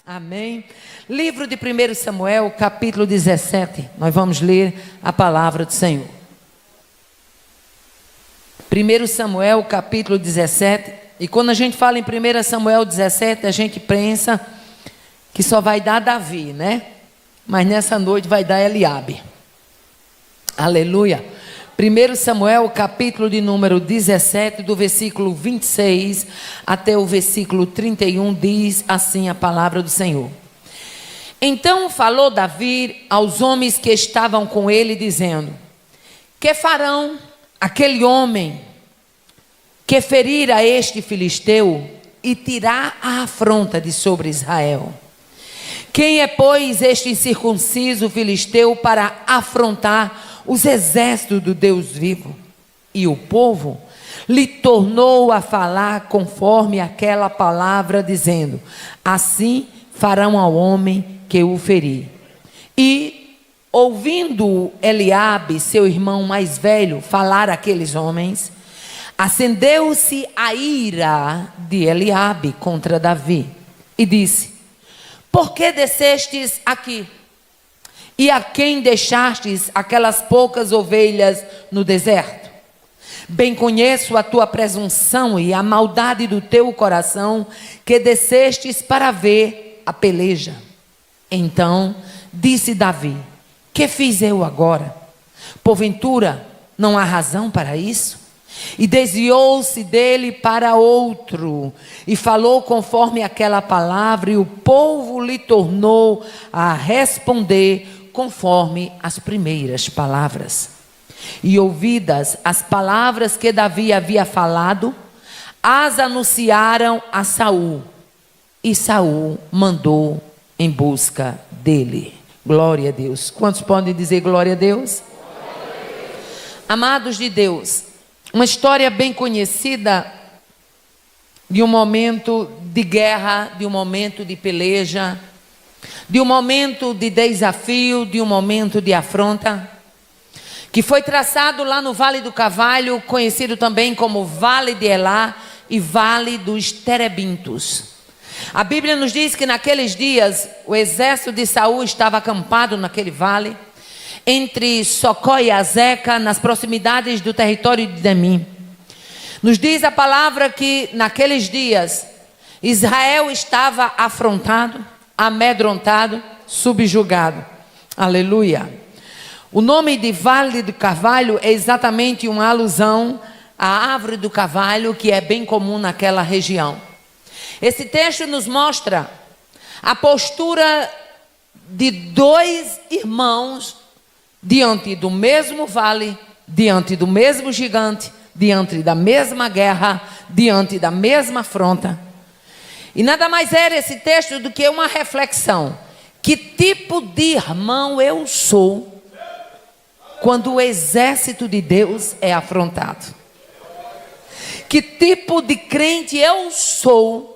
Amém. Livro de 1 Samuel, capítulo 17. Nós vamos ler a palavra do Senhor. 1 Samuel, capítulo 17. E quando a gente fala em 1 Samuel 17, a gente pensa que só vai dar Davi, né? Mas nessa noite vai dar Eliabe. Aleluia. 1 Samuel, capítulo de número 17, do versículo 26 até o versículo 31, diz assim a palavra do Senhor. Então falou Davi aos homens que estavam com ele, dizendo: que farão aquele homem que ferir a este filisteu e tirar a afronta de sobre Israel? Quem é, pois, este incircunciso filisteu para afrontar os exércitos do Deus vivo? E o povo lhe tornou a falar conforme aquela palavra, dizendo: assim farão ao homem que o ferir. E ouvindo Eliabe, seu irmão mais velho, falar aqueles homens, acendeu-se a ira de Eliabe contra Davi e disse: por que descestes aqui? E a quem deixastes aquelas poucas ovelhas no deserto? Bem conheço a tua presunção e a maldade do teu coração, que descestes para ver a peleja. Então disse Davi: que fiz eu agora? Porventura não há razão para isso? E desviou-se dele para outro, e falou conforme aquela palavra, e o povo lhe tornou a responder conforme as primeiras palavras. E ouvidas as palavras que Davi havia falado, as anunciaram a Saul, e Saul mandou em busca dele. Glória a Deus. Quantos podem dizer glória a Deus? Glória a Deus. Amados de Deus, uma história bem conhecida de um momento de guerra, de um momento de peleja, de um momento de desafio, de um momento de afronta, que foi traçado lá no Vale do Carvalho, conhecido também como Vale de Elá e Vale dos Terebintos. A Bíblia nos diz que naqueles dias o exército de Saul estava acampado naquele vale, entre Socó e Azeca, nas proximidades do território de Demim. Nos diz a palavra que naqueles dias Israel estava afrontado, amedrontado, subjugado. Aleluia. O nome de Vale do Carvalho é exatamente uma alusão à árvore do carvalho, que é bem comum naquela região. Esse texto nos mostra a postura de dois irmãos diante do mesmo vale, diante do mesmo gigante, diante da mesma guerra, diante da mesma afronta. E nada mais era esse texto do que uma reflexão. Que tipo de irmão eu sou quando o exército de Deus é afrontado? Que tipo de crente eu sou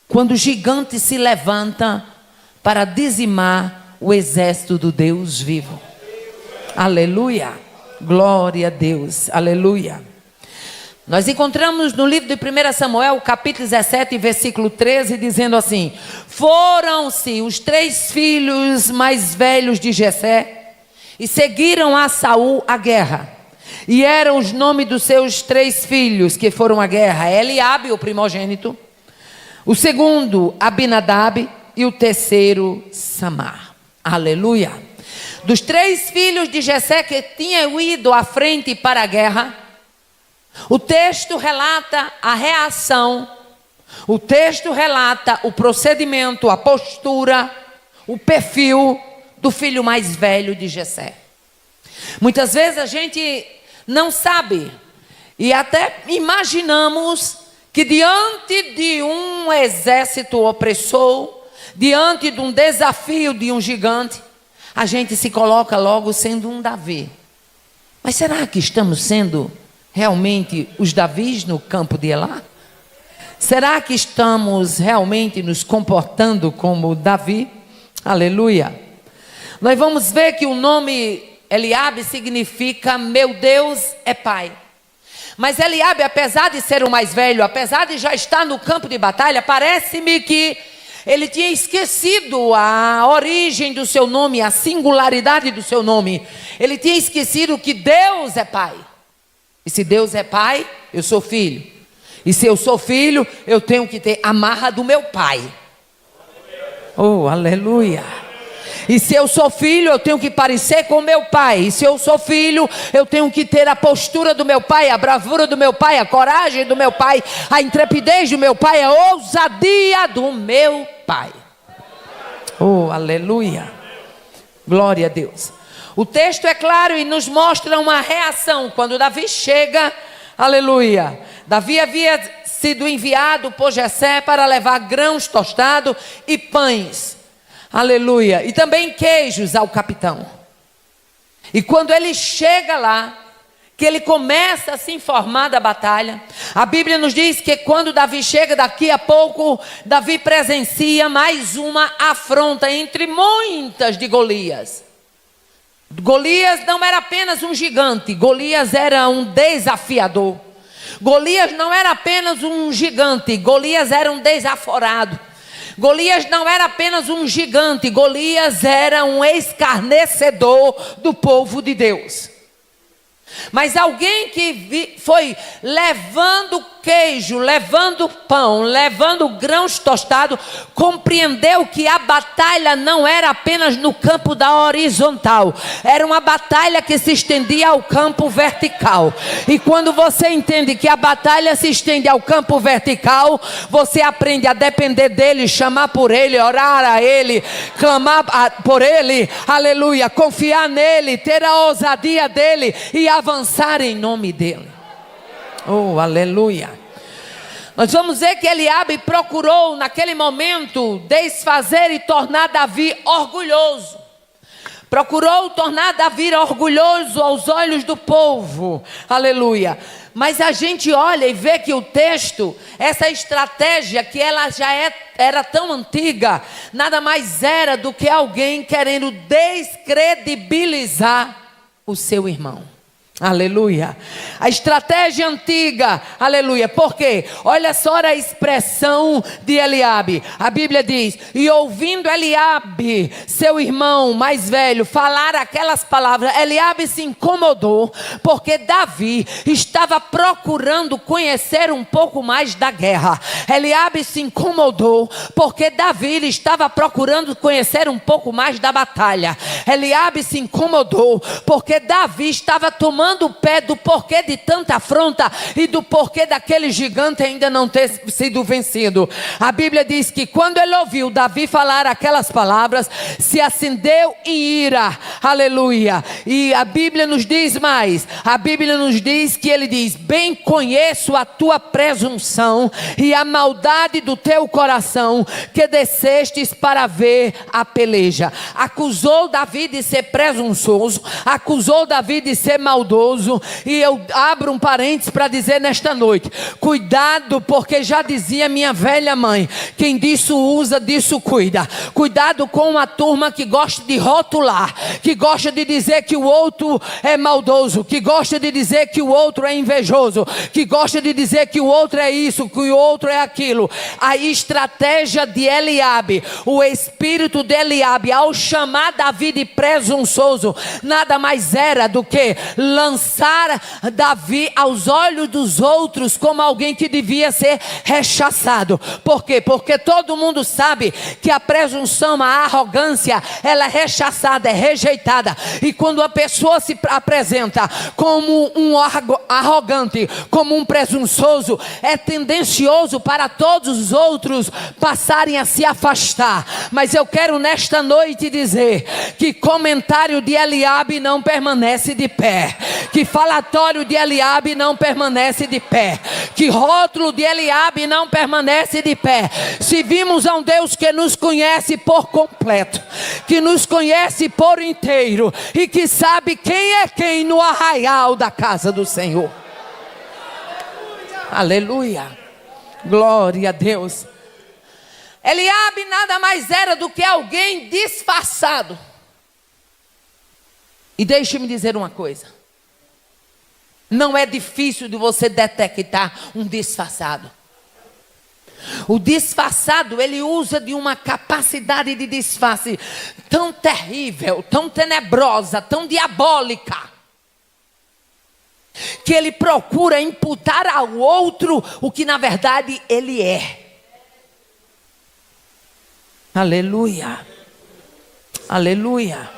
quando o gigante se levanta para dizimar o exército do Deus vivo? Aleluia, glória a Deus, aleluia. Nós encontramos no livro de 1 Samuel, capítulo 17, versículo 13, dizendo assim: foram-se os 3 filhos mais velhos de Jessé e seguiram a Saul à guerra. E eram os nomes dos seus 3 filhos que foram à guerra: Eliabe, o primogênito; o segundo, Abinadab; e o terceiro, Samar. Aleluia. Dos 3 filhos de Jessé que tinham ido à frente para a guerra, o texto relata a reação, o texto relata o procedimento, a postura, o perfil do filho mais velho de Jessé. Muitas vezes a gente não sabe e até imaginamos que diante de um exército opressor, diante de um desafio de um gigante, a gente se coloca logo sendo um Davi. Mas será que estamos sendo realmente os Davis no campo de Elá? Será que estamos realmente nos comportando como Davi? Aleluia. Nós vamos ver que o nome Eliabe significa meu Deus é Pai. Mas Eliabe, apesar de ser o mais velho, apesar de já estar no campo de batalha, parece-me que Ele tinha esquecido a origem do seu nome, a singularidade do seu nome. Ele tinha esquecido que Deus é Pai. E se Deus é Pai, eu sou filho. E se eu sou filho, eu tenho que ter a marra do meu pai. Oh, aleluia. E se eu sou filho, eu tenho que parecer com meu pai. E se eu sou filho, eu tenho que ter a postura do meu pai, a bravura do meu pai, a coragem do meu pai, a intrepidez do meu pai, a ousadia do meu pai. Oh, aleluia. Glória a Deus. O texto é claro e nos mostra uma reação. Quando Davi chega, aleluia. Davi havia sido enviado por Jessé para levar grãos tostados e pães. Aleluia. E também queijos ao capitão. E quando ele chega lá, que ele começa a se informar da batalha, a Bíblia nos diz que quando Davi chega, daqui a pouco, Davi presencia mais uma afronta entre muitas de Golias. Golias não era apenas um gigante, Golias era um desafiador. Golias não era apenas um gigante, Golias era um desaforado. Golias não era apenas um gigante, Golias era um escarnecedor do povo de Deus. Mas alguém que foi levando queijo, levando pão, levando grãos tostados, compreendeu que a batalha não era apenas no campo da horizontal, era uma batalha que se estendia ao campo vertical. E quando você entende que a batalha se estende ao campo vertical, você aprende a depender dele, chamar por ele, orar a ele, clamar por ele, aleluia, confiar nele, ter a ousadia dele e avançar em nome dele. Oh, aleluia. Nós vamos ver que Eliabe procurou naquele momento desfazer e tornar Davi orgulhoso. Procurou tornar Davi orgulhoso aos olhos do povo. Aleluia. Mas a gente olha e vê que o texto, essa estratégia que ela já era tão antiga, nada mais era do que alguém querendo descredibilizar o seu irmão. Aleluia. A estratégia antiga, aleluia. Por quê? Olha só a expressão de Eliabe. A Bíblia diz: e ouvindo Eliabe, seu irmão mais velho, falar aquelas palavras, Eliabe se incomodou, porque Davi estava procurando conhecer um pouco mais da guerra. Eliabe se incomodou, porque Davi estava procurando conhecer um pouco mais da batalha. Eliabe se incomodou, porque Davi estava tomando o pé do porquê de tanta afronta e do porquê daquele gigante ainda não ter sido vencido. A Bíblia diz que quando ele ouviu Davi falar aquelas palavras, se acendeu em ira, aleluia. E a Bíblia nos diz mais, a Bíblia nos diz que ele diz: bem conheço a tua presunção e a maldade do teu coração, que descestes para ver a peleja. Acusou Davi de ser presunçoso, acusou Davi de ser maldoso. E eu abro um parênteses para dizer nesta noite: cuidado, porque já dizia minha velha mãe, quem disso usa, disso cuida. Cuidado com uma turma que gosta de rotular, que gosta de dizer que o outro é maldoso, que gosta de dizer que o outro é invejoso, que gosta de dizer que o outro é isso, que o outro é aquilo. A estratégia de Eliabe, o espírito de Eliabe, ao chamar Davi de presunçoso, nada mais era do que lançar Davi aos olhos dos outros como alguém que devia ser rechaçado. Por quê? Porque todo mundo sabe que a presunção, a arrogância, ela é rechaçada, é rejeitada. E quando a pessoa se apresenta como um arrogante, como um presunçoso, é tendencioso para todos os outros passarem a se afastar. Mas eu quero nesta noite dizer que comentário de Eliabe não permanece de pé, que falatório de Eliabe não permanece de pé, que rótulo de Eliabe não permanece de pé. Se vimos a um Deus que nos conhece por completo, que nos conhece por inteiro e que sabe quem é quem no arraial da casa do Senhor. Aleluia, glória a Deus. Eliabe nada mais era do que alguém disfarçado. E deixe-me dizer uma coisa: não é difícil de você detectar um disfarçado. O disfarçado, ele usa de uma capacidade de disfarce tão terrível, tão tenebrosa, tão diabólica, que ele procura imputar ao outro o que na verdade ele é. Aleluia. Aleluia.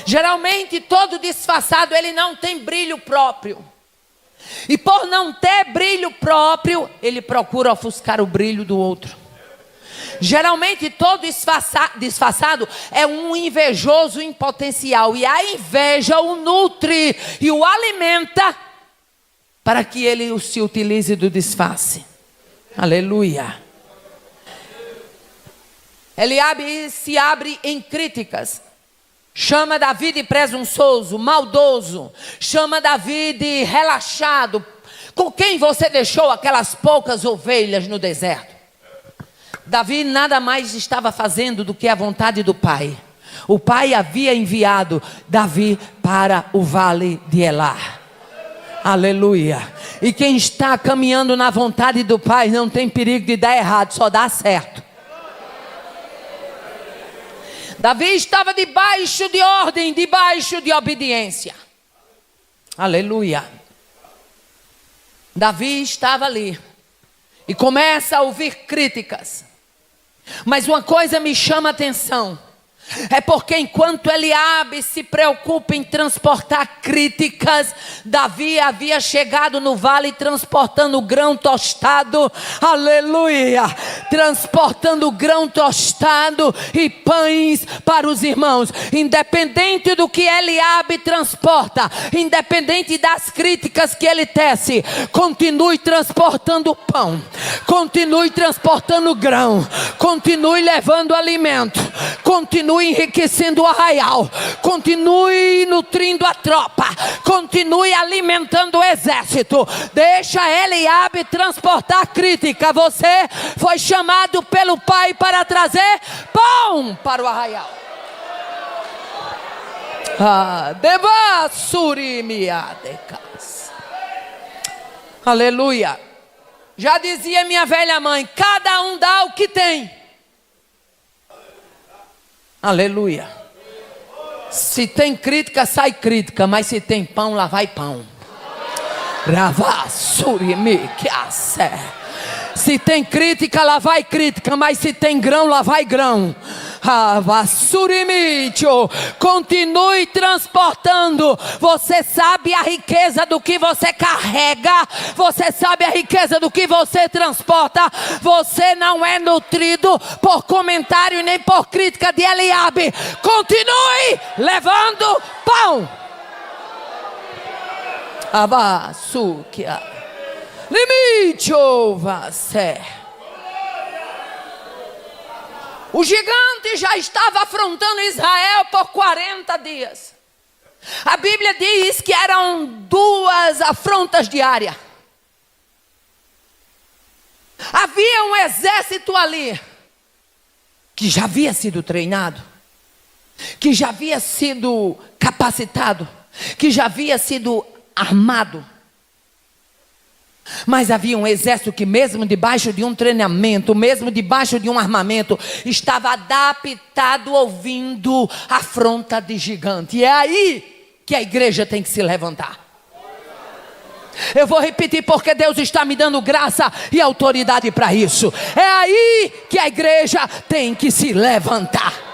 Geralmente todo disfarçado, ele não tem brilho próprio. E por não ter brilho próprio, ele procura ofuscar o brilho do outro. Geralmente todo disfarçado é um invejoso em potencial. E a inveja o nutre e o alimenta para que ele se utilize do disfarce. Aleluia. Eliabe se abre em críticas. Chama Davi de presunçoso, maldoso. Chama Davi de relaxado. Com quem você deixou aquelas poucas ovelhas no deserto? Davi nada mais estava fazendo do que a vontade do pai. O pai havia enviado Davi para o vale de Elá. Aleluia. E quem está caminhando na vontade do pai não tem perigo de dar errado, só dá certo. Davi estava debaixo de ordem, debaixo de obediência. Aleluia. Davi estava ali e começa a ouvir críticas. Mas uma coisa me chama a atenção. É porque enquanto Eliabe se preocupa em transportar críticas, Davi havia chegado no vale transportando grão tostado, aleluia, transportando grão tostado e pães para os irmãos. Independente do que Eliabe transporta, independente das críticas que ele tece, continue transportando pão, continue transportando grão, continue levando alimento, continue enriquecendo o arraial, continue nutrindo a tropa, continue alimentando o exército. Deixa Eliabe transportar crítica. Você foi chamado pelo pai para trazer pão para o arraial. Aleluia. Já dizia minha velha mãe: cada um dá o que tem. Aleluia. Se tem crítica, sai crítica. Mas se tem pão, lá vai pão. Se tem crítica, lá vai crítica. Mas se tem grão, lá vai grão. Continue transportando. Você sabe a riqueza do que você carrega. Você sabe a riqueza do que você transporta. Você não é nutrido por comentário nem por crítica de Eliabe. Continue levando pão. Limite você. O gigante já estava afrontando Israel por 40 dias. A Bíblia diz que eram 2 afrontas diárias. Havia um exército ali que já havia sido treinado, que já havia sido capacitado, que já havia sido armado. Mas havia um exército que mesmo debaixo de um treinamento, mesmo debaixo de um armamento, estava adaptado ouvindo a afronta de gigante. E é aí que a igreja tem que se levantar. Eu vou repetir porque Deus está me dando graça e autoridade para isso. É aí que a igreja tem que se levantar.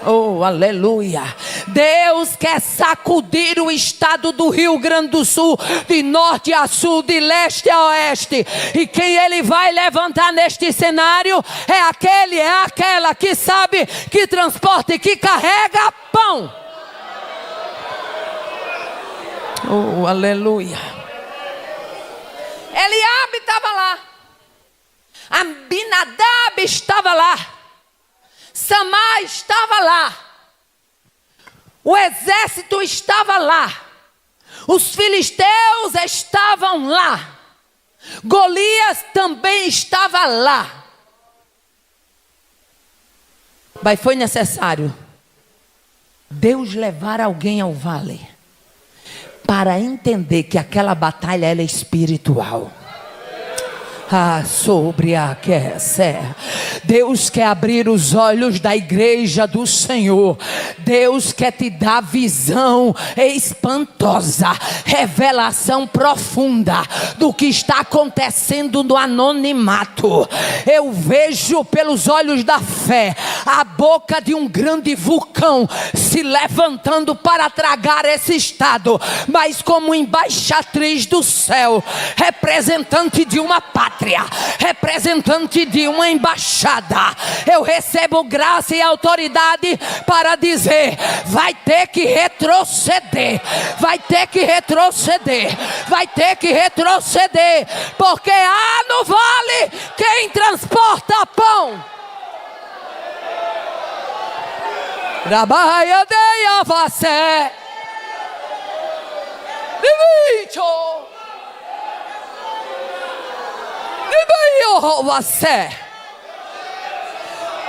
Oh, aleluia. Deus quer sacudir o estado do Rio Grande do Sul, de norte a sul, de leste a oeste. E quem ele vai levantar neste cenário é aquele, é aquela que sabe, que transporta e que carrega pão. Oh, aleluia. Eliabe estava lá, Abinadab estava lá, Samar estava lá, o exército estava lá, os filisteus estavam lá, Golias também estava lá. Mas foi necessário Deus levar alguém ao vale para entender que aquela batalha era espiritual. Sobre aquecer. Deus quer abrir os olhos da igreja do Senhor. Deus quer te dar visão espantosa, revelação profunda do que está acontecendo no anonimato. Eu vejo pelos olhos da fé a boca de um grande vulcão se levantando para tragar esse estado, mas como embaixatriz do céu, representante de uma pátria, representante de uma embaixada, eu recebo graça e autoridade para dizer: vai ter que retroceder, vai ter que retroceder, vai ter que retroceder, porque há no vale quem transporta pão. Trabalha de avacé, você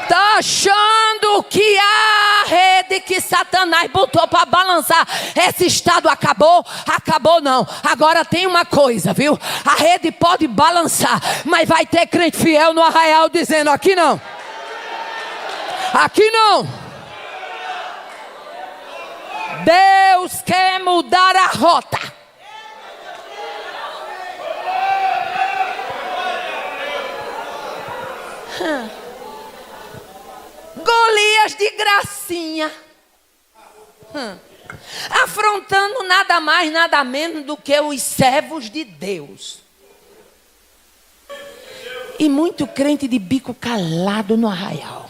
tá achando que a rede que Satanás botou para balançar esse estado acabou? Acabou não. Agora tem uma coisa, viu? A rede pode balançar, mas vai ter crente fiel no arraial dizendo: aqui não, aqui não. Deus quer mudar a rota. Golias de gracinha, afrontando nada mais, nada menos do que os servos de Deus. E muito crente de bico calado no arraial.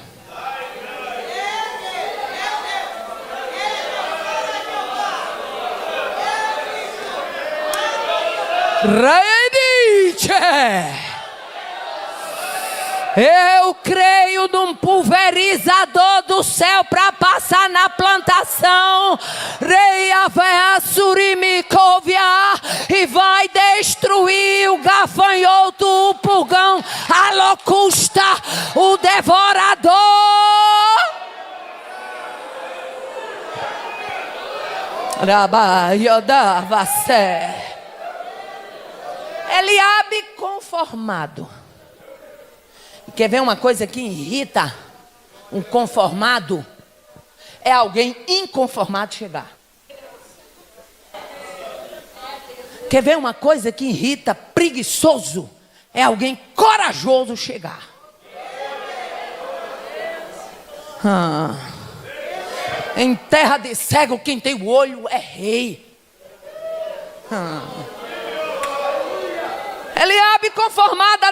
Eu creio num pulverizador do céu para passar na plantação. E vai destruir o gafanhoto, o pulgão, a locusta, o devorador. Eliabe conformado. Quer ver uma coisa que irrita um conformado? É alguém inconformado chegar. Quer ver uma coisa que irrita preguiçoso? É alguém corajoso chegar. Em terra de cego, quem tem o olho é rei. Eliabe conformado,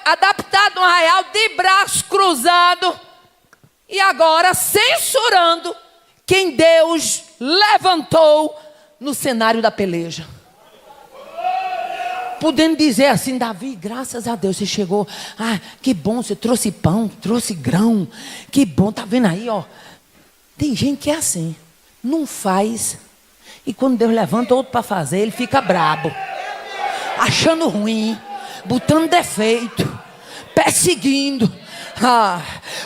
adaptado no arraial, de braço cruzado, e agora censurando quem Deus levantou no cenário da peleja. Podendo dizer assim: Davi, graças a Deus você chegou. Ah, que bom, você trouxe pão, trouxe grão. Que bom, tá vendo aí, ó. Tem gente que é assim, não faz, e quando Deus levanta outro para fazer, ele fica brabo, achando ruim, botando defeito, perseguindo.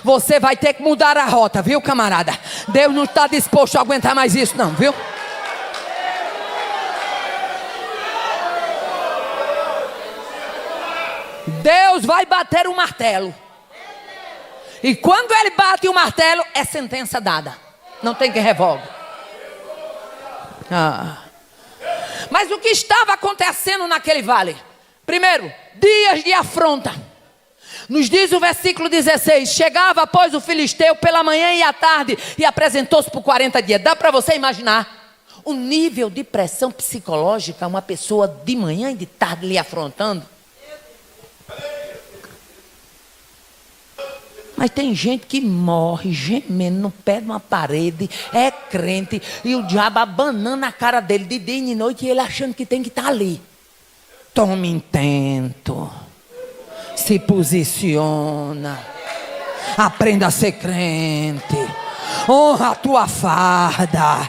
Você vai ter que mudar a rota, viu, camarada? Deus não está disposto a aguentar mais isso não, viu? Deus vai bater o martelo. E quando ele bate o martelo, é sentença dada. Não tem que revogar. Mas o que estava acontecendo naquele vale? Primeiro, dias de afronta. Nos diz o versículo 16: chegava, pois, o filisteu pela manhã e à tarde, e apresentou-se por 40 dias. Dá para você imaginar o nível de pressão psicológica, uma pessoa de manhã e de tarde lhe afrontando? Mas tem gente que morre gemendo no pé de uma parede, é crente, e o diabo abanando a cara dele de dia e de noite, e ele achando que tem que estar ali. Tome intento, se posiciona, aprenda a ser crente, honra a tua farda,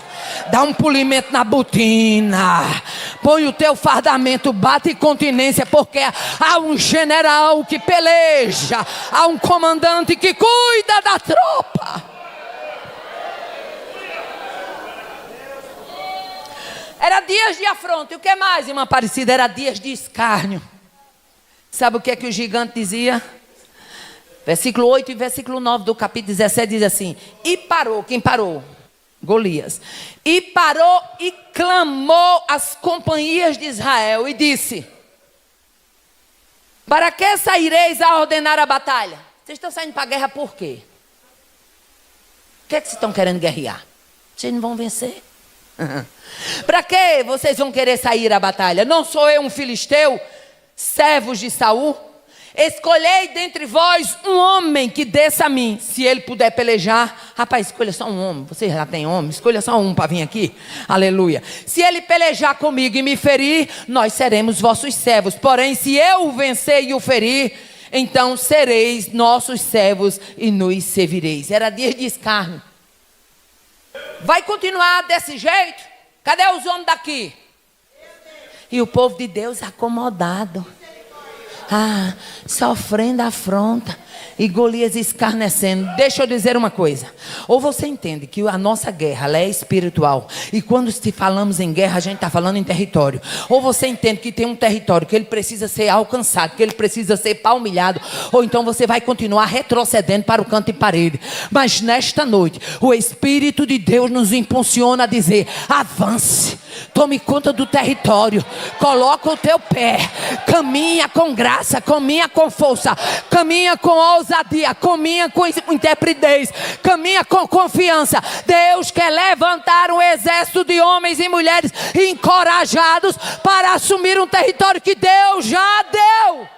dá um polimento na botina, põe o teu fardamento, bate continência, porque há um general que peleja, há um comandante que cuida da tropa. Era dias de afronta. E o que mais, irmã Aparecida? Era dias de escárnio. Sabe o que é que o gigante dizia? Versículo 8 e versículo 9 do capítulo 17 diz assim: e parou, quem parou? Golias. E parou e clamou às companhias de Israel e disse: para que saireis a ordenar a batalha? Vocês estão saindo para a guerra por quê? O que é que vocês estão querendo guerrear? Vocês não vão vencer. Para que vocês vão querer sair à batalha? Não sou eu um filisteu, servos de Saul? Escolhei dentre vós um homem que desça a mim. Se ele puder pelejar, rapaz, escolha só um homem. Você já tem homem, escolha só um para vir aqui. Aleluia. Se ele pelejar comigo e me ferir, nós seremos vossos servos. Porém, se eu o vencer e o ferir, então sereis nossos servos e nos servireis. Era dia de escárnio. Vai continuar desse jeito? Cadê os homens daqui? E o povo de Deus acomodado. Sofrendo afronta. E Golias escarnecendo. Deixa eu dizer uma coisa. Ou você entende que a nossa guerra ela é espiritual. E quando se falamos em guerra, a gente está falando em território. Ou você entende que tem um território que ele precisa ser alcançado, que ele precisa ser palmilhado. Ou então você vai continuar retrocedendo para o canto e parede. Mas nesta noite, o Espírito de Deus nos impulsiona a dizer: avance, tome conta do território, coloca o teu pé, caminha com graça, caminha com força, caminha com ousadia, caminha com intrepidez, caminha com confiança. Deus quer levantar um exército de homens e mulheres encorajados para assumir um território que Deus já deu.